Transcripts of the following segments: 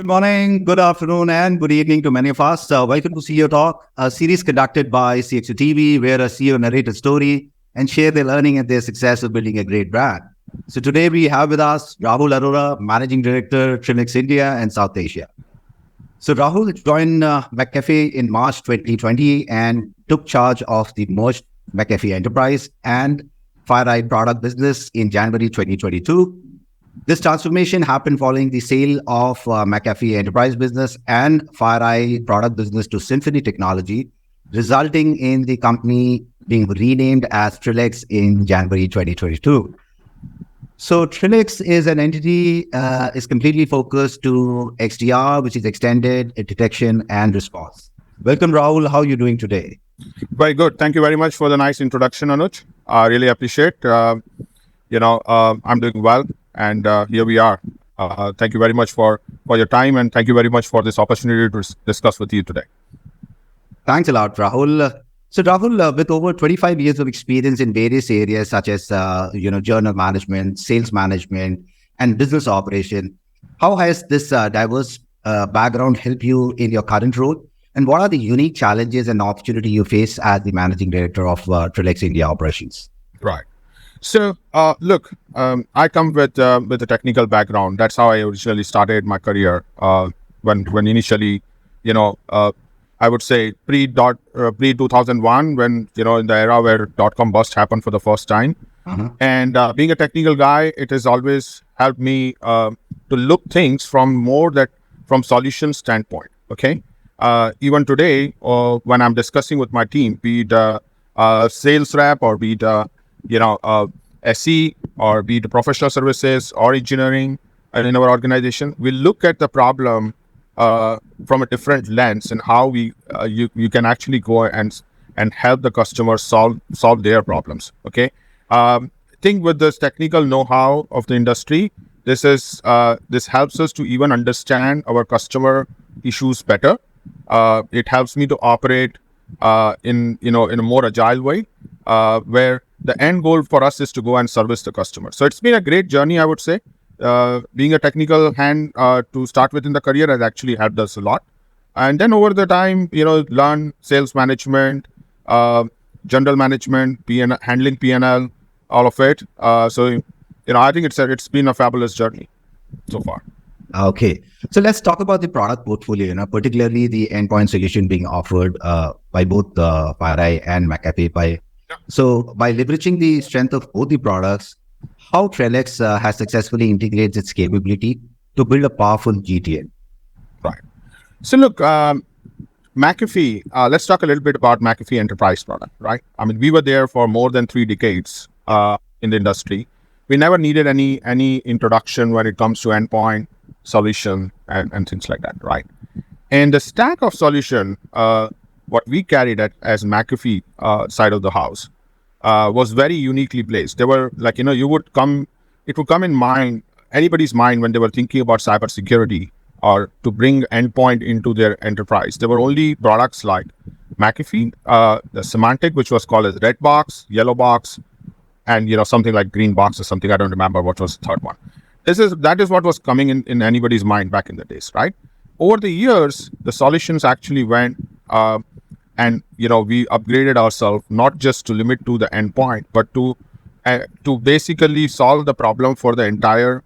Good morning, good afternoon, and good evening to many of us. Welcome to CEOTalk, a series conducted by CXOTV, where a CEO narrates a story and share their learning and their success of building a great brand. So today we have with us Rahul Arora, Managing Director, Trelix India and South Asia. So Rahul joined McAfee in March 2020 and took charge of the merged McAfee Enterprise and FireEye product business in January 2022. This transformation happened following the sale of McAfee Enterprise business and FireEye product business to Symphony Technology, resulting in the company being renamed as Trelix in January 2022. So Trelix is an entity, is completely focused to XDR, which is Extended Detection and Response. Welcome, Rahul. How are you doing today? Very good. Thank you very much for the nice introduction, Anuj. I really appreciate. I'm doing well. And here we are. Thank you very much for your time, and thank you very much for this opportunity to discuss with you today. Thanks a lot, Rahul. So Rahul, with over 25 years of experience in various areas such as journal management, sales management, and business operation, how has this diverse background helped you in your current role? And what are the unique challenges and opportunity you face as the managing director of Trelix India operations? Right. So, look, I come with a technical background. That's how I originally started my career. When initially, I would say pre 2001, when in the era where .com bust happened for the first time. And being a technical guy, it has always helped me to look things from solution standpoint. Okay. Even today, when I'm discussing with my team, be it a sales rep or be it SE or be it professional services or engineering in our organization, we look at the problem from a different lens and how you can actually go and help the customer solve their problems. Okay, I think with this technical know-how of the industry, this helps us to even understand our customer issues better. It helps me to operate in a more agile way, where the end goal for us is to go and service the customer. So it's been a great journey, I would say. Being a technical hand to start with in the career has actually helped us a lot. And then over the time, learn sales management, general management, handling P&L, all of it. So I think it's been a fabulous journey so far. Okay, so let's talk about the product portfolio, particularly the endpoint solution being offered by both FireEye and McAfee. So by leveraging the strength of both the products, how Trelix has successfully integrated its capability to build a powerful GTN? Right. So look, McAfee, let's talk a little bit about McAfee Enterprise product, right? I mean, we were there for more than 3 decades in the industry. We never needed any introduction when it comes to endpoint solution and things like that, right? And the stack of solution, what we carried as McAfee side of the house, was very uniquely placed. They were like, it would come in anybody's mind when they were thinking about cybersecurity or to bring endpoint into their enterprise. There were only products like McAfee, the semantic, which was called as red box, yellow box, and something like green box or something. I don't remember what was the third one. That is what was coming in anybody's mind back in the days, right? Over the years, the solutions actually went and we upgraded ourselves not just to limit to the endpoint, but to basically solve the problem for the entire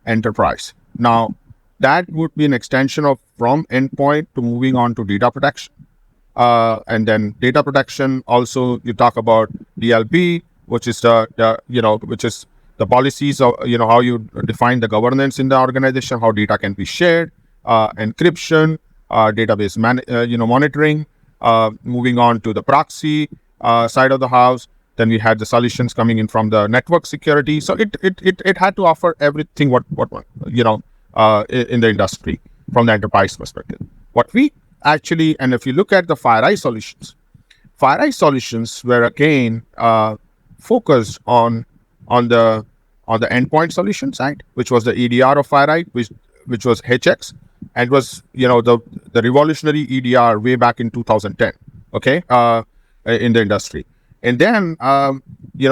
enterprise. Now, that would be an extension of from endpoint to moving on to data protection, and then data protection. Also, you talk about DLP, which is the policies of how you define the governance in the organization, how data can be shared, encryption, database monitoring, moving on to the proxy side of the house. Then we had the solutions coming in from the network security. So it had to offer everything what in the industry from the enterprise perspective. What we actually, and if you look at the FireEye solutions were again focused on the endpoint solution side, which was the EDR of FireEye, which was HX, and was the revolutionary EDR way back in 2010. Okay, in the industry. And then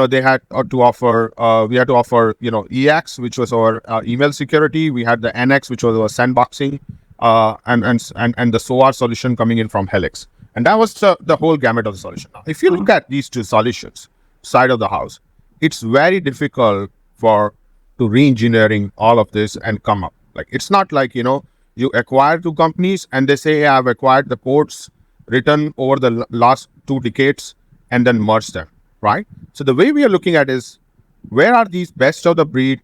they had to offer, we had to offer, EX, which was our email security. We had the NX, which was our sandboxing, and the SOAR solution coming in from Helix. And that was the whole gamut of the solution. Now, if you look at these two solutions, side of the house, it's very difficult to re-engineering all of this and come up. Like, it's not like, you acquire two companies and they say, I've acquired the codes written over the last 2 decades and then merge them, right? So the way we are looking at is, where are these best of the breed,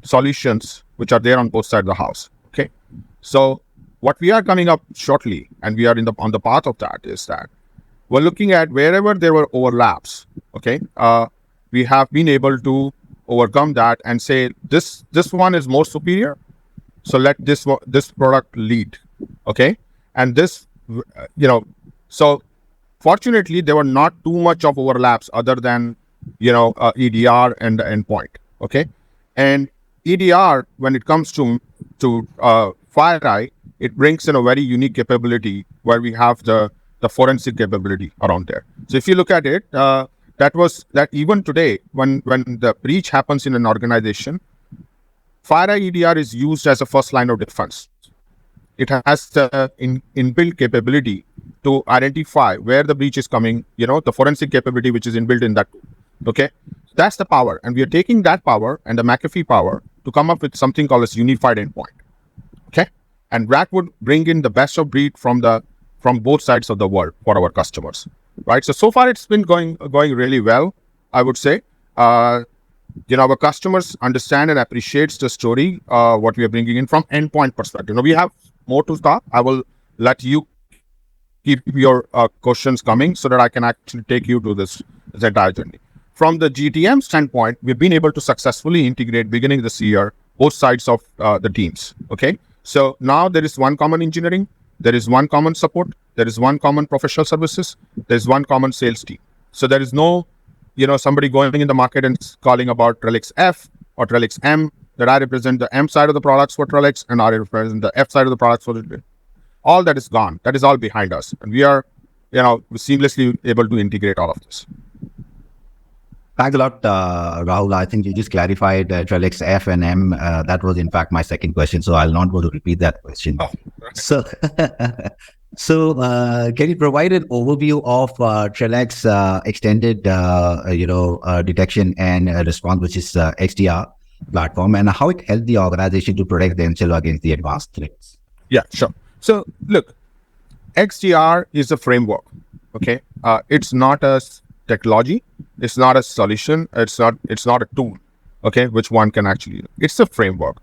solutions which are there on both sides of the house? Okay. So what we are coming up shortly, and we are on the path of that, is that we're looking at wherever there were overlaps. Okay. We have been able to overcome that and say, this one is more superior, so let this product lead. Okay. And this, so fortunately, there were not too much of overlaps other than, EDR and the endpoint. Okay. And EDR, when it comes to FireEye, it brings in a very unique capability where we have the forensic capability around there. So if you look at it, that even today, when the breach happens in an organization, FireEye EDR is used as a first line of defense. It has the inbuilt capability to identify where the breach is coming, the forensic capability which is inbuilt in that tool. Okay, that's the power, and we are taking that power and the McAfee power to come up with something called as unified endpoint. Okay, and that would bring in the best of breed from both sides of the world for our customers, right? So far it's been going really well, I would say. Our customers understand and appreciates the story, what we are bringing in from endpoint perspective. Now, we have more to talk. I will let you keep your questions coming so that I can actually take you to this entire journey. From the GTM standpoint, we've been able to successfully integrate, beginning this year, both sides of the teams. Okay, so now there is one common engineering, there is one common support, there is one common professional services, there is one common sales team. So there is no, somebody going in the market and calling about Trelix F or Trelix M, that I represent the M side of the products for Trelix and I represent the F side of the products for the. All that is gone. That is all behind us. And we are, seamlessly able to integrate all of this. Thanks a lot, Rahul. I think you just clarified Trelix F and M. That was, in fact, my second question, so I'll not go to repeat that question. Oh, right. So, can you provide an overview of Trelix extended, detection and response, which is XDR platform, and how it helped the organization to protect themselves against the advanced threats? Yeah, sure. So, look, XDR is a framework. Okay, it's not a technology, it's not a solution, it's not a tool, okay, which one can actually use. It's a framework.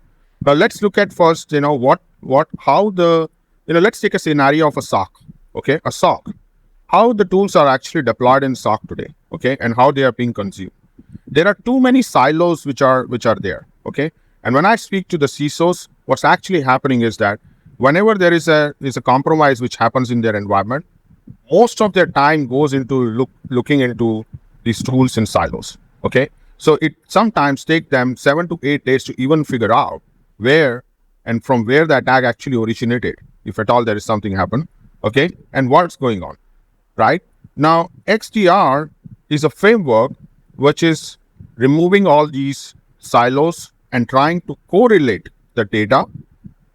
Now let's look at first, let's take a scenario of a SOC, okay, a SOC, how the tools are actually deployed in SOC today, okay, and how they are being consumed. There are too many silos which are there, okay, and when I speak to the CISOs, what's actually happening is that whenever there is a compromise which happens in their environment, most of their time goes into looking into these tools in silos. Okay, so it sometimes takes them 7 to 8 days to even figure out where and from where the attack actually originated, if at all there is something happen. Okay, and what's going on. Right now, XDR is a framework which is removing all these silos and trying to correlate the data,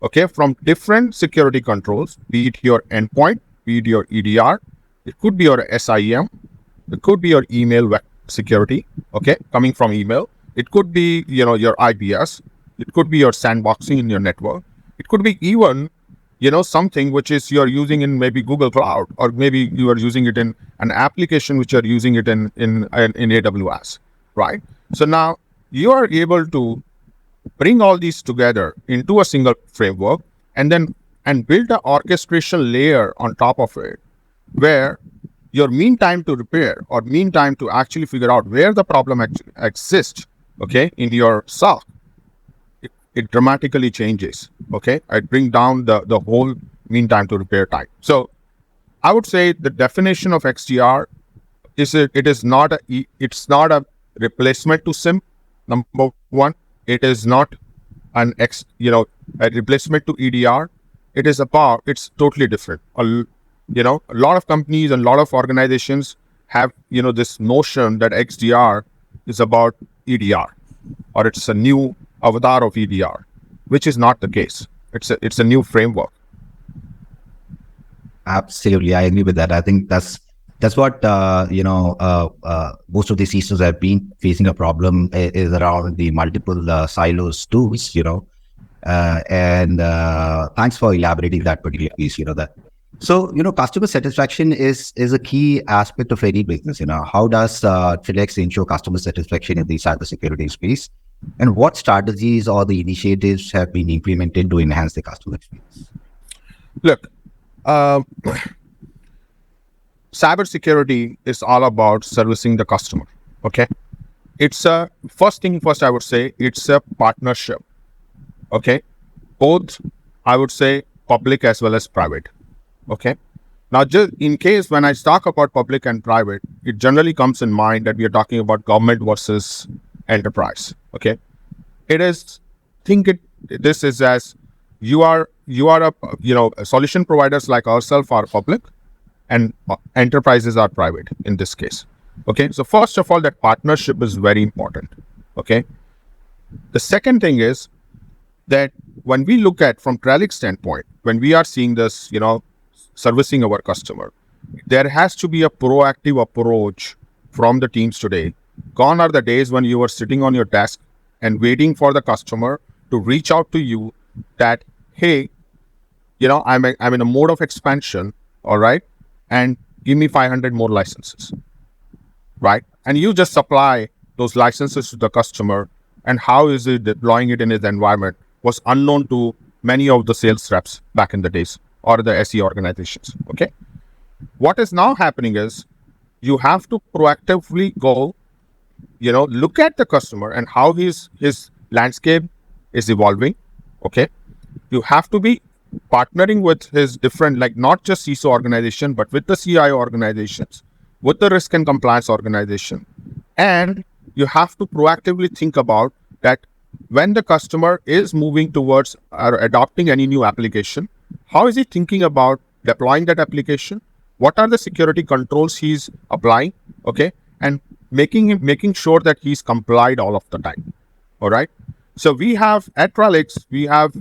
okay, from different security controls, be it your endpoint, be it your EDR, it could be your SIEM, it could be your email web security, okay, coming from email. It could be, your IPS. It could be your sandboxing in your network. It could be even, something which is you're using in maybe Google Cloud, or maybe you are using it in an application which you're using it in AWS, right? So now you are able to bring all these together into a single framework and build an orchestration layer on top of it, where your mean time to repair or mean time to actually figure out where the problem actually exists, okay, in your SOC, it dramatically changes, okay? I bring down the whole mean time to repair time. So I would say the definition of XDR is it's not a replacement to SIM, number one. It is not a replacement to EDR. It's totally different. A lot of companies and a lot of organizations have, this notion that XDR is about EDR, or it's a new avatar of EDR, which is not the case. It's a new framework. Absolutely, I agree with that. I think that's what most of the CISOs have been facing a problem is around the multiple silos tools. And thanks for elaborating that particular piece. That. So customer satisfaction is a key aspect of any business. How does Trelix ensure customer satisfaction in the cybersecurity space, and what strategies or the initiatives have been implemented to enhance the customer experience? Look. Cybersecurity is all about servicing the customer. Okay, it's a first, I would say it's a partnership. Okay, both, I would say, public as well as private. Okay, now just in case when I talk about public and private, it generally comes in mind that we are talking about government versus enterprise. Okay, it is this is as you are a solution providers like ourselves are public, and enterprises are private in this case. Okay, so first of all, that partnership is very important. Okay, the second thing is that when we look at from Trelix standpoint, when we are seeing this, servicing our customer, there has to be a proactive approach from the teams today. Gone are the days when you were sitting on your desk and waiting for the customer to reach out to you that, hey, I'm in a mode of expansion, all right, and give me 500 more licenses, right? And you just supply those licenses to the customer, and how is it deploying it in his environment was unknown to many of the sales reps back in the days or the SE organizations. Okay, what is now happening is you have to proactively go, look at the customer and how his landscape is evolving. Okay, you have to be partnering with his different, like not just CISO organization, but with the CIO organizations, with the risk and compliance organization. And you have to proactively think about that when the customer is moving towards or adopting any new application, how is he thinking about deploying that application? What are the security controls he's applying? Okay, and making sure that he's complied all of the time. All right. So we have at Trelix, we have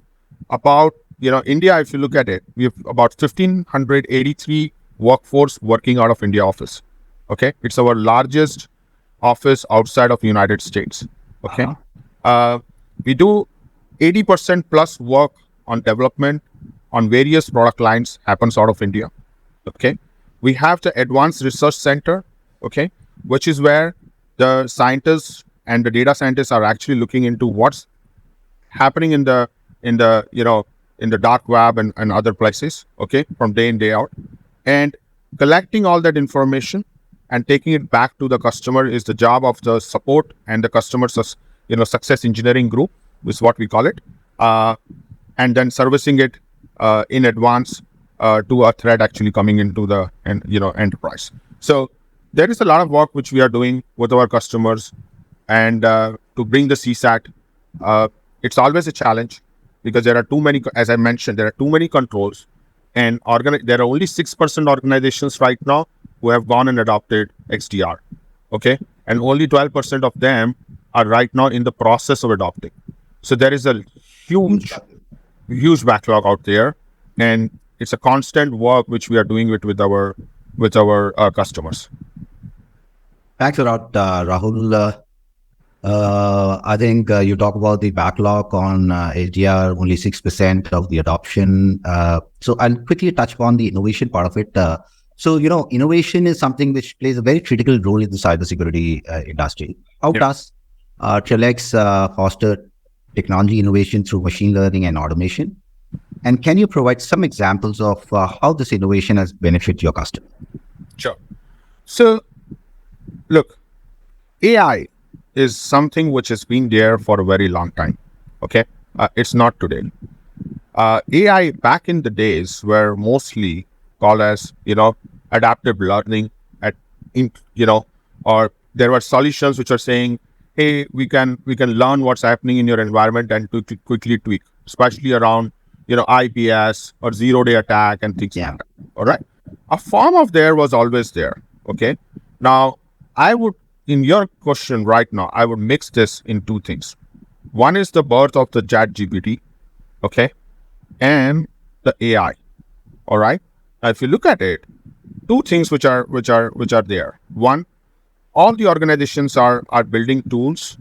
about, India, if you look at it, we have about 1,583 workforce working out of India office. Okay, it's our largest office outside of the United States. Okay, we do 80% plus work on development on various product lines happens out of India. Okay, we have the Advanced Research Center. Okay, which is where the scientists and the data scientists are actually looking into what's happening in the dark web and other places. Okay, from day in day out, and collecting all that information and taking it back to the customer is the job of the support and the customer success engineering group is what we call it, and then servicing it in advance to a threat actually coming into the enterprise. So there is a lot of work which we are doing with our customers, and to bring the CSAT. It's always a challenge because there are too many, as I mentioned, there are too many controls, and there are only 6% organizations right now who have gone and adopted XDR. Okay, and only 12% of them are right now in the process of adopting. So there is a huge backlog out there, and it's a constant work which we are doing with our customers. Thanks a lot, Rahul. I think you talk about the backlog on HDR, only 6% of the adoption. So I'll quickly touch upon the innovation part of it. So, innovation is something which plays a very critical role in the cybersecurity industry. How does Trelix foster technology innovation through machine learning and automation? And can you provide some examples of how this innovation has benefited your customer? Sure. So, look, AI is something which has been there for a very long time. Okay, it's not today. AI back in the days were mostly called as adaptive learning or there were solutions which are saying, hey, we can learn what's happening in your environment and to quickly tweak, especially around IPS or zero-day attack and things like that. All right, a form of there was always there. Okay, Now, I would, in your question right now, I would mix this in two things. One is the birth of the chat GPT, okay, and the AI. All right. Now, if you look at it, two things which are there. One, all the organizations are building tools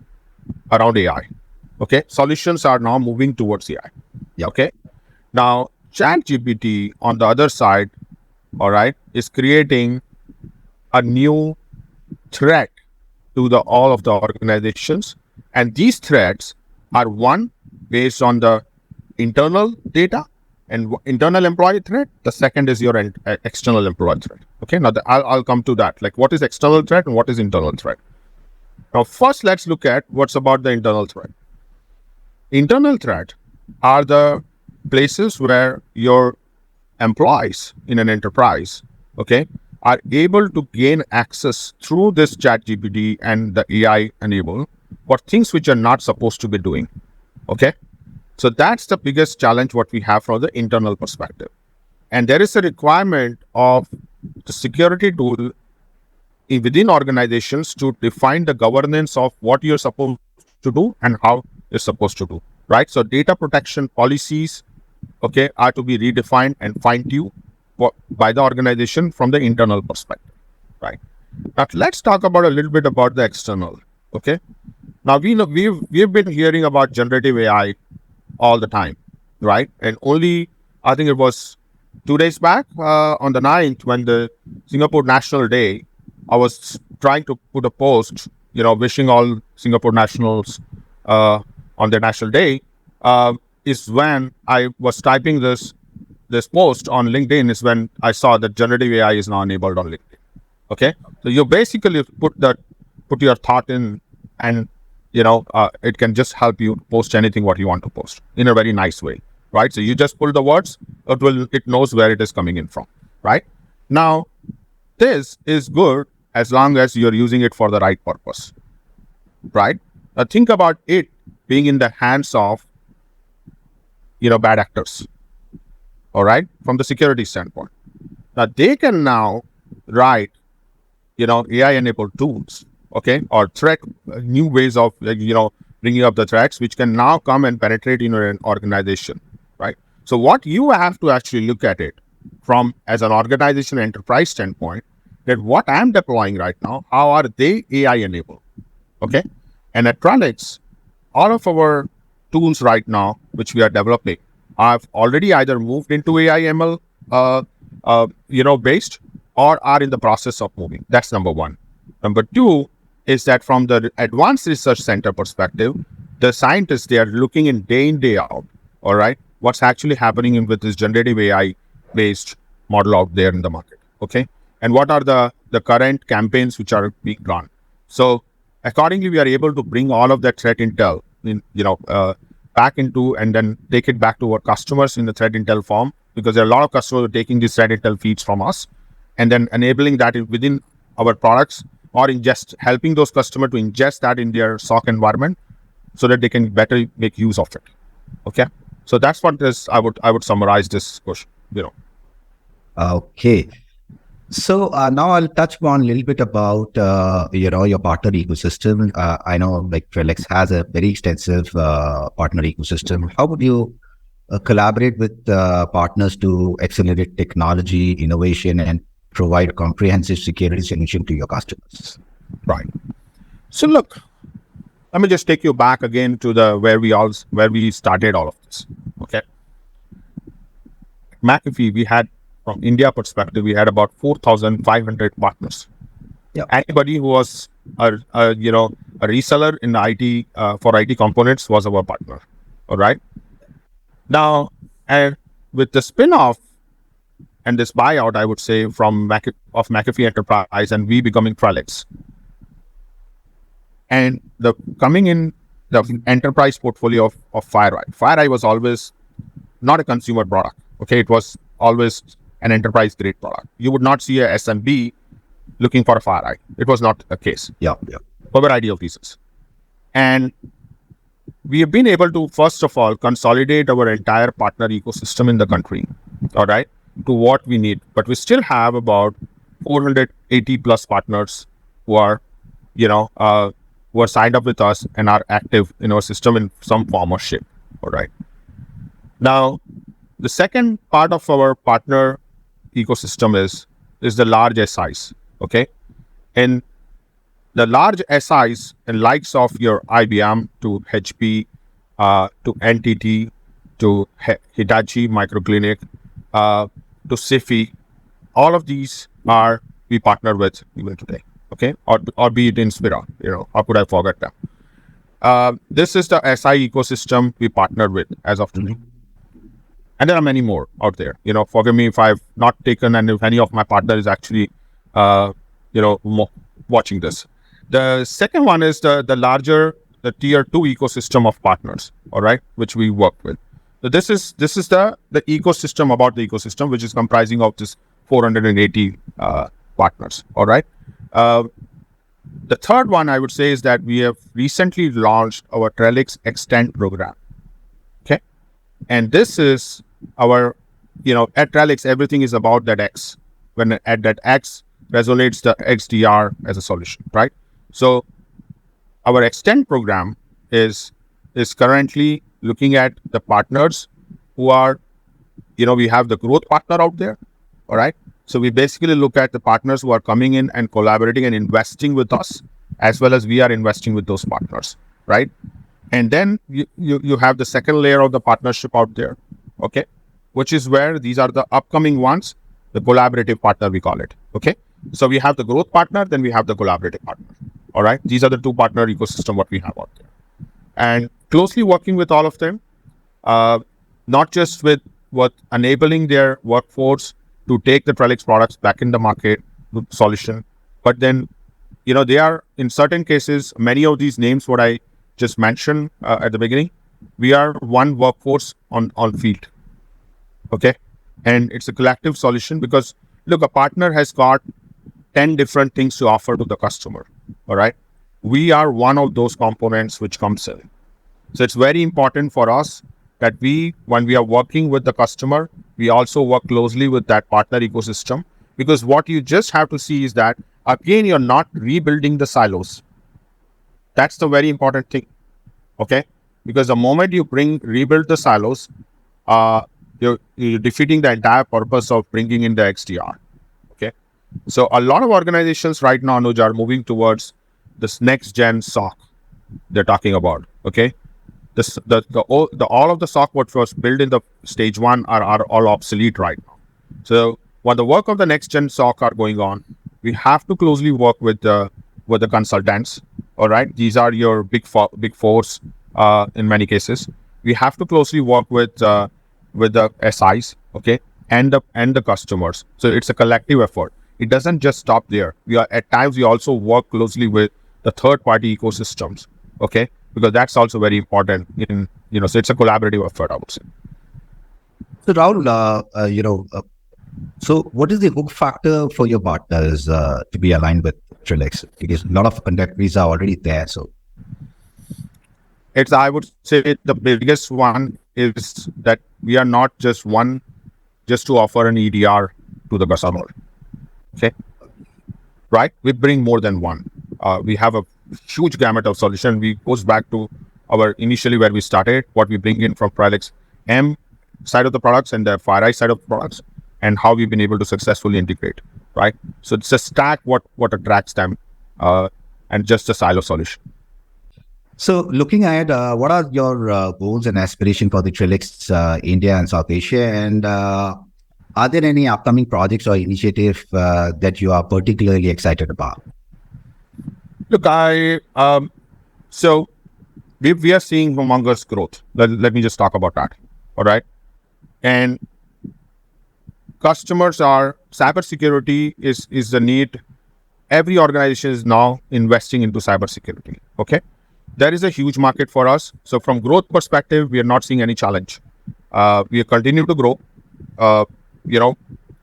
around AI. Okay. Solutions are now moving towards AI. Yep. Okay. Now, ChatGPT on the other side, all right, is creating a new threat to all of the organizations. And these threats are one based on the internal data and internal employee threat. The second is your external employee threat. Okay. Now, I'll come to that. Like, what is external threat and what is internal threat? Now, first, let's look at what's about the internal threat. Internal threat are the places where your employees in an enterprise, okay, are able to gain access through this chat GPT and the AI enable for things which are not supposed to be doing. Okay. So that's the biggest challenge what we have from the internal perspective. And there is a requirement of the security tool within organizations to define the governance of what you're supposed to do and how you're supposed to do, right? So data protection policies, okay, are to be redefined and fine-tuned by the organization from the internal perspective, right? Now, let's talk about a little bit about the external, okay? Now, we know we've been hearing about generative AI all the time, right? And only, I think it was 2 days back on the 9th when the Singapore National Day, I was trying to put a post, wishing all Singapore nationals on their National Day, is when I was typing this post on LinkedIn is when I saw that generative AI is now enabled on LinkedIn. Okay. So you basically put your thought in and, it can just help you post anything what you want to post in a very nice way, right? So you just pull the words, it knows where it is coming in from, right? Now, this is good as long as you're using it for the right purpose, right? Now, think about it being in the hands of, bad actors, all right, from the security standpoint. Now, they can now write, AI-enabled tools, okay, or new ways of, bringing up the threats, which can now come and penetrate in your organization, right? So what you have to actually look at it from as an organization enterprise standpoint, that what I'm deploying right now, how are they AI enabled? Okay. And at Trelix, all of our tools right now, which we are developing, have already either moved into AI ML, based, or are in the process of moving. That's number one. Number two is that from the Advanced Research Center perspective, the scientists, they are looking in day out, all right, what's actually happening with this generative AI based model out there in the market. Okay. And what are the current campaigns which are being run? So accordingly, we are able to bring all of that threat intel back into and then take it back to our customers in the threat intel form, because there are a lot of customers who are taking these threat intel feeds from us and then enabling that within our products, or helping those customers to ingest that in their SOC environment so that they can better make use of it. Okay. So that's what I would summarize this question, Okay. So now I'll touch on a little bit about, your partner ecosystem. I know like Trelix has a very extensive partner ecosystem. How would you collaborate with partners to accelerate technology, innovation, and provide comprehensive security solution to your customers? Right. So look, let me just take you back again to where we started all of this. Okay. McAfee, we had, from India perspective, we had about 4,500 partners. Yep. Anybody who was a reseller in IT for IT components was our partner. All right. Now, and with the spin-off and this buyout, I would say, from McAfee Enterprise and we becoming Trelix, and the coming in the enterprise portfolio of FireEye. FireEye was always not a consumer product. Okay, it was always an enterprise grade product. You would not see a SMB looking for a FireEye. It was not the case. Yeah. For a variety of reasons. And we have been able to, first of all, consolidate our entire partner ecosystem in the country, all right, to what we need. But we still have about 480 plus partners who are, who are signed up with us and are active in our system in some form or shape. All right. Now, the second part of our partner ecosystem is the large SIs. Okay. And the large SIs and likes of your IBM to HP, to NTT, to Hitachi Microclinic, to SIFI, all of these are we partner with even today. Okay, or be it Inspira, how could I forget them? This is the SI ecosystem we partner with as of today. And there are many more out there. Forgive me if I've not taken and if any of my partners is actually, watching this. The second one is the tier 2 ecosystem of partners, all right, which we work with. So this is the ecosystem about the ecosystem, which is comprising of this 480 partners, all right. The third one I would say is that we have recently launched our Trelix Extend program. Okay. And this is our, at Trelix, everything is about that X. When at that X resonates the XDR as a solution, right? So our Extend program is currently looking at the partners who are, we have the growth partner out there, all right? So we basically look at the partners who are coming in and collaborating and investing with us, as well as we are investing with those partners, right? And then you have the second layer of the partnership out there, okay? Which is where these are the upcoming ones, the collaborative partner, we call it, okay? So we have the growth partner, then we have the collaborative partner, all right? These are the two partner ecosystem what we have out there. And closely working with all of them, not just with what enabling their workforce to take the Trelix products back in the market solution, but then, they are in certain cases, many of these names, what I just mentioned at the beginning, we are one workforce on field. Okay. And it's a collective solution because look, a partner has got 10 different things to offer to the customer. All right. We are one of those components which comes in. So it's very important for us that when we are working with the customer, we also work closely with that partner ecosystem, because what you just have to see is that, again, you're not rebuilding the silos. That's the very important thing. Okay. Because the moment you rebuild the silos, you're defeating the entire purpose of bringing in the XDR. Okay. So a lot of organizations right now, Anuj, are moving towards this next gen SOC they're talking about. Okay. All of the SOC what was built in the stage 1 are all obsolete right now. So while the work of the next gen SOC are going on, we have to closely work with the consultants. All right. These are your big fours in many cases. We have to closely work with the SIs, okay, and the customers. So it's a collective effort. It doesn't just stop there. At times we also work closely with the third party ecosystems, okay, because that's also very important in, so it's a collaborative effort, I would say. So Rahul, so what is the hook factor for your partners to be aligned with Trelix? Because a lot of contemporaries are already there. So I would say the biggest one is that we are not just to offer an EDR to the customer. Okay. Right. We bring more than one. We have a huge gamut of solution. We goes back to our initially where we started, what we bring in from Trelix M side of the products and the FireEye side of the products, and how we've been able to successfully integrate. Right. So it's a stack what attracts them, and just a silo solution. So looking ahead, what are your goals and aspirations for the Trelix India and South Asia? And are there any upcoming projects or initiatives that you are particularly excited about? Look, so we are seeing humongous growth. Let me just talk about that. All right. And cybersecurity is the need. Every organization is now investing into cybersecurity. Okay. There is a huge market for us. So from growth perspective, we are not seeing any challenge. We continue to grow.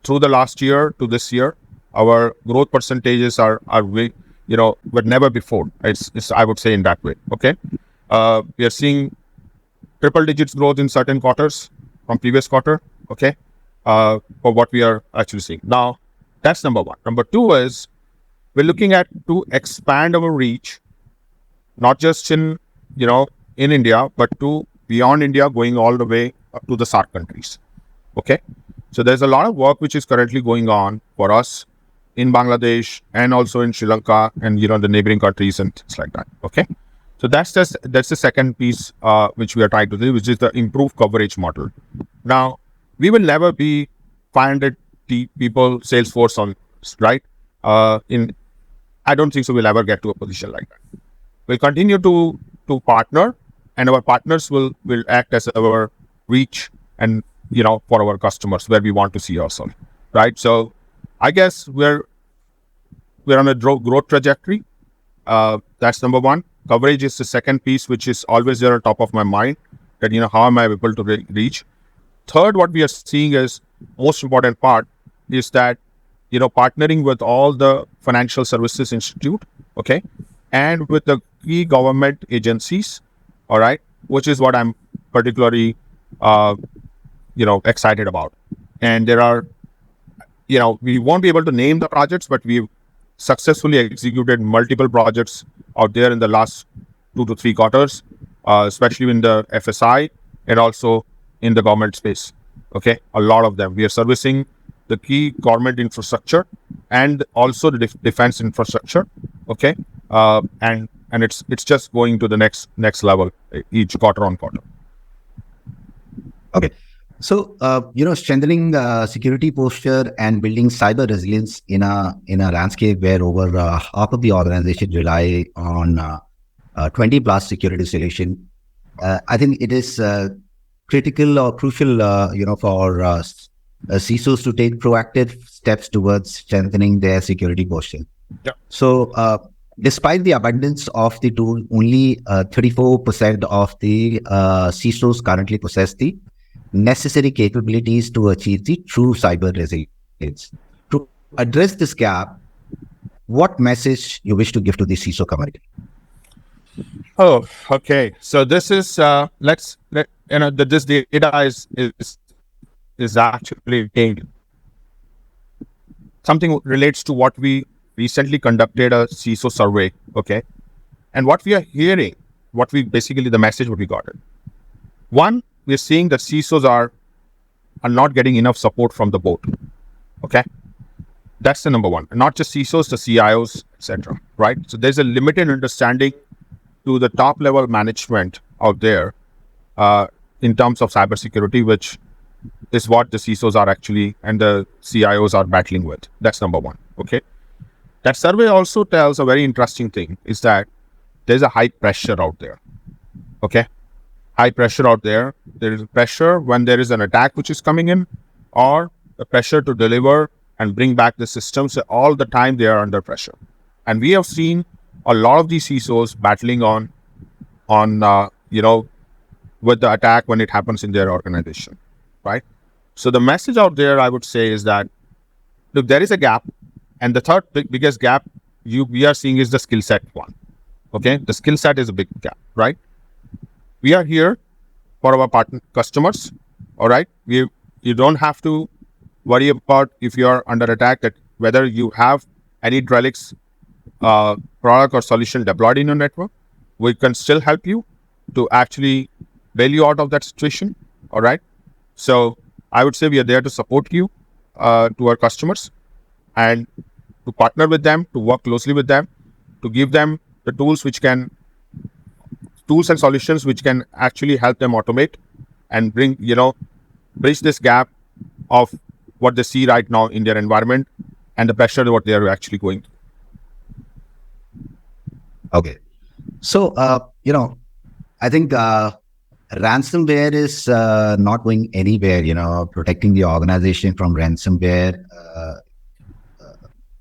Through the last year to this year, our growth percentages are way, but never before. It's I would say in that way. Okay. We are seeing triple digits growth in certain quarters from previous quarter. Okay. For what we are actually seeing now, That's number one. Number two is we're looking at to expand our reach, not just in India, but to beyond India, going all the way up to the SAARC countries. Okay, so there's a lot of work which is currently going on for us in Bangladesh and also in Sri Lanka and the neighboring countries and things like that. Okay, so that's the second piece which we are trying to do, which is the improved coverage model. Now, we will never be 500 people Salesforce on, right? I don't think so we'll ever get to a position like that. We'll continue to partner, and our partners will act as our reach and for our customers where we want to see ourselves, right? So I guess we're on a growth trajectory. That's number one. Coverage is the second piece, which is always there on top of my mind, that how am I able to reach. Third, what we are seeing is most important part is that partnering with all the financial services institute, okay, and with the key government agencies, all right, which is what I'm particularly excited about. And there are we won't be able to name the projects, but we've successfully executed multiple projects out there in the last 2 to 3 quarters, especially in the FSI and also in the government space. Okay, a lot of them. We are servicing the key government infrastructure and also the defense infrastructure. Okay, and it's just going to the next level each quarter on quarter. Okay. So, strengthening security posture and building cyber resilience in a landscape where over half of the organization rely on 20 plus security solution, I think it is critical or crucial, for CISOs to take proactive steps towards strengthening their security posture. Yeah. So, despite the abundance of the tool, only 34% of the CISOs currently possess the necessary capabilities to achieve the true cyber resilience. To address this gap, what message you wish to give to the CISO community? Oh, okay. So this is this data is actually something relates to what we recently conducted a CISO survey. Okay, and what we are hearing, the message what we got it. One, we're seeing that CISOs are not getting enough support from the board. Okay, that's the number one. And not just CISOs, the CIOs, etc. Right. So there's a limited understanding to the top level management out there in terms of cybersecurity, which is what the CISOs are actually and the CIOs are battling with. That's number one. Okay. That survey also tells a very interesting thing, is that there's a high pressure out there. Okay. High pressure out there. There is pressure when there is an attack which is coming in, or the pressure to deliver and bring back the systems. So all the time they are under pressure. And we have seen a lot of these CISOs battling on with the attack when it happens in their organization, right? So the message out there, I would say, is that, look, there is a gap. And the third biggest gap we are seeing is the skill set one. Okay, the skill set is a big gap, right? We are here for our partner customers. All right, you don't have to worry about if you are under attack, that whether you have any Trelix product or solution deployed in your network. We can still help you to actually bail you out of that situation. All right, so I would say we are there to support you to our customers and to partner with them, to work closely with them, to give them the tools and solutions which can actually help them automate and bridge this gap of what they see right now in their environment and the pressure what they are actually going through. Okay. So, I think ransomware is not going anywhere. Protecting the organization from ransomware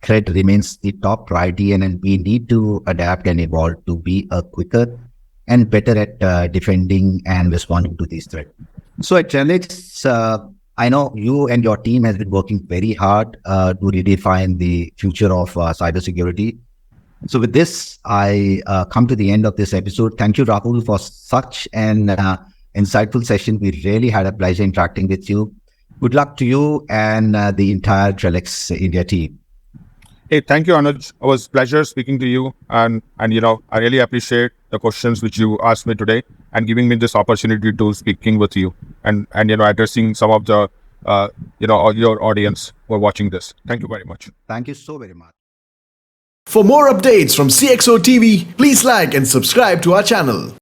threat remains the top priority, and we need to adapt and evolve to be quicker and better at defending and responding to these threats. So at Trelix, I know you and your team has been working very hard to redefine the future of cybersecurity. So with this, I come to the end of this episode. Thank you, Rahul, for such an insightful session. We really had a pleasure interacting with you. Good luck to you and the entire Trelix India team. Hey, thank you, Anuj. It was a pleasure speaking to you. And I really appreciate the questions which you asked me today and giving me this opportunity to speaking with you and addressing some of the, your audience who are watching this. Thank you very much. Thank you so very much. For more updates from CXO TV, please like and subscribe to our channel.